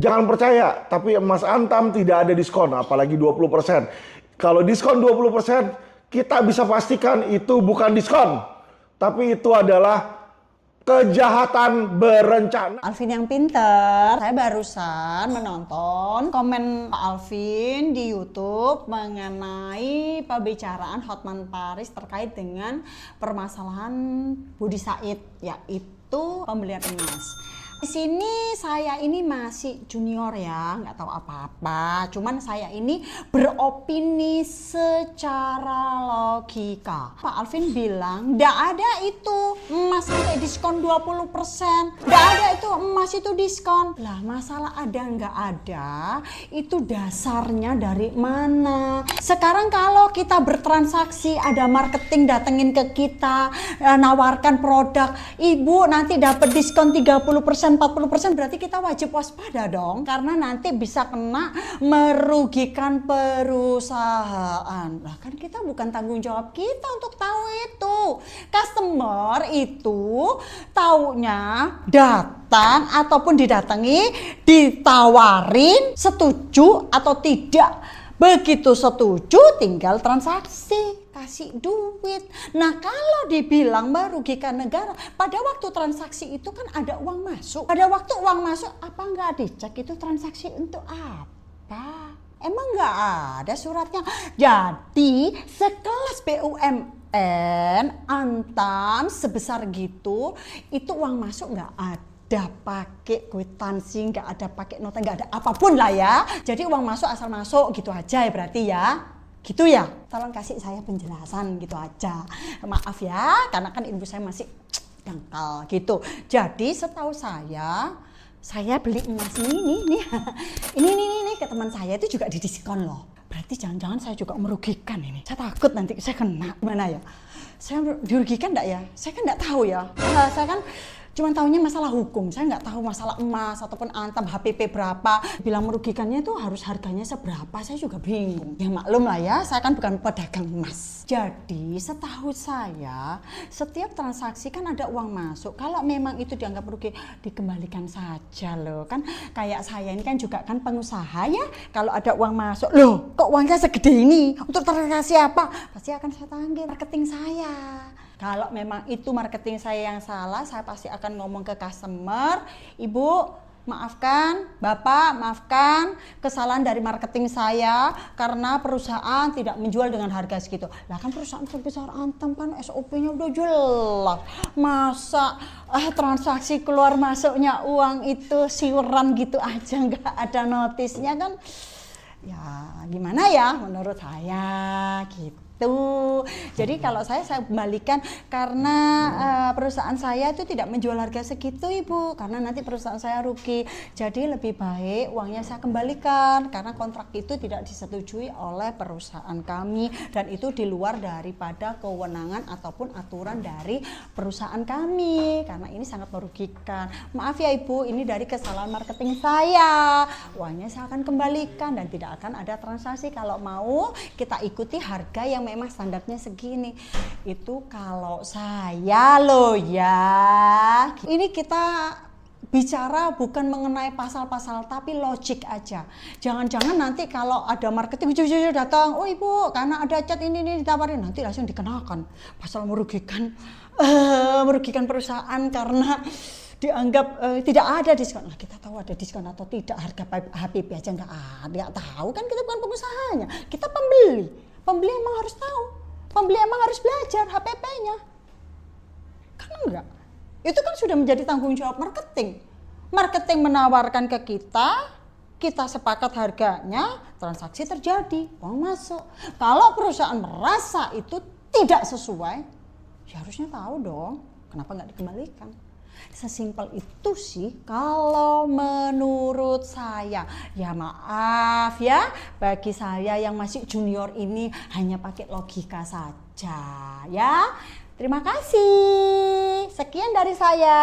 Jangan percaya, tapi emas Antam tidak ada diskon, apalagi 20%. Kalau diskon 20%, kita bisa pastikan itu bukan diskon, tapi itu adalah kejahatan berencana. Alvin yang pinter, saya barusan menonton komen Pak Alvin di YouTube mengenai pembicaraan Hotman Paris terkait dengan permasalahan Budi Said, yaitu pembelian emas. Di sini saya ini masih junior ya, nggak tahu apa-apa. Cuman saya ini beropini secara logika. Pak Alvin bilang, nggak ada itu emas sampai diskon 20%. Nggak ada itu emas itu diskon. Lah masalah ada nggak ada, itu dasarnya dari mana? Sekarang kalau kita bertransaksi, ada marketing datengin ke kita, nawarkan produk, ibu nanti dapat diskon 30%. 40%, berarti kita wajib waspada dong, karena nanti bisa kena merugikan perusahaan. Lah kan kita bukan tanggung jawab kita untuk tahu itu. Customer itu taunya datang ataupun didatangi, ditawarin, setuju atau tidak. Begitu setuju tinggal transaksi, kasih duit. Nah kalau dibilang merugikan negara, pada waktu transaksi itu kan ada uang masuk. Pada waktu uang masuk, apa nggak dicek itu transaksi untuk apa? Emang nggak ada suratnya? Jadi sekelas BUMN, Antam sebesar gitu, itu uang masuk nggak ada pakai kwitansi, nggak ada pakai nota, nggak ada apapun lah ya. Jadi uang masuk asal masuk gitu aja ya berarti ya. Gitu ya, tolong kasih saya penjelasan gitu aja. Maaf ya, karena kan ilmu saya masih dangkal gitu. Jadi setahu saya beli emas ini nih. ini ke teman saya itu juga didiskon loh. Berarti jangan-jangan saya juga merugikan ini. Saya takut nanti saya kena. Gimana ya? Saya dirugikan enggak ya? Saya kan enggak tahu ya. Saya kan cuma tahunya masalah hukum, saya nggak tahu masalah emas ataupun Antam HPP berapa. Bilang merugikannya itu harus harganya seberapa, saya juga bingung. Ya maklum lah ya, saya kan bukan pedagang emas. Jadi setahu saya, setiap transaksi kan ada uang masuk. Kalau memang itu dianggap rugi, dikembalikan saja loh. Kan kayak saya ini kan juga kan pengusaha ya. Kalau ada uang masuk, loh kok uangnya segede ini? Untuk transaksi apa? Pasti akan saya tagih marketing saya. Kalau memang itu marketing saya yang salah, saya pasti akan ngomong ke customer, Ibu maafkan, Bapak maafkan kesalahan dari marketing saya karena perusahaan tidak menjual dengan harga segitu. Lah kan perusahaan sebesar Antam kan SOP-nya udah jelas. Masa transaksi keluar masuknya uang itu siuran gitu aja nggak ada notisnya kan? Ya gimana ya menurut saya gitu. Jadi kalau saya kembalikan karena perusahaan saya itu tidak menjual harga segitu Ibu, karena nanti perusahaan saya rugi. Jadi lebih baik uangnya saya kembalikan karena kontrak itu tidak disetujui oleh perusahaan kami dan itu di luar daripada kewenangan ataupun aturan dari perusahaan kami, karena ini sangat merugikan. Maaf ya Ibu, ini dari kesalahan marketing saya. Uangnya saya akan kembalikan dan tidak akan ada transaksi. Kalau mau kita ikuti harga yang memang standarnya segini. Itu kalau saya loh ya. Ini kita bicara bukan mengenai pasal-pasal tapi logik aja. Jangan-jangan nanti kalau ada marketing jujur datang, oh Ibu karena ada cat ini ditawarin, nanti langsung dikenakan pasal merugikan perusahaan karena dianggap tidak ada diskon. Nah, kita tahu ada diskon atau tidak, harga HPP aja nggak tahu kan, kita bukan pengusahanya, kita pembeli. Pembeli emang harus tahu, pembeli emang harus belajar HPP-nya. Kan enggak, itu kan sudah menjadi tanggung jawab marketing. Marketing menawarkan ke kita sepakat harganya, transaksi terjadi, uang masuk. Kalau perusahaan merasa itu tidak sesuai, ya harusnya tahu dong, kenapa nggak dikembalikan. Sesimpel itu sih kalau menurut saya. Ya maaf ya, bagi saya yang masih junior ini hanya pakai logika saja ya. Terima kasih. Sekian dari saya.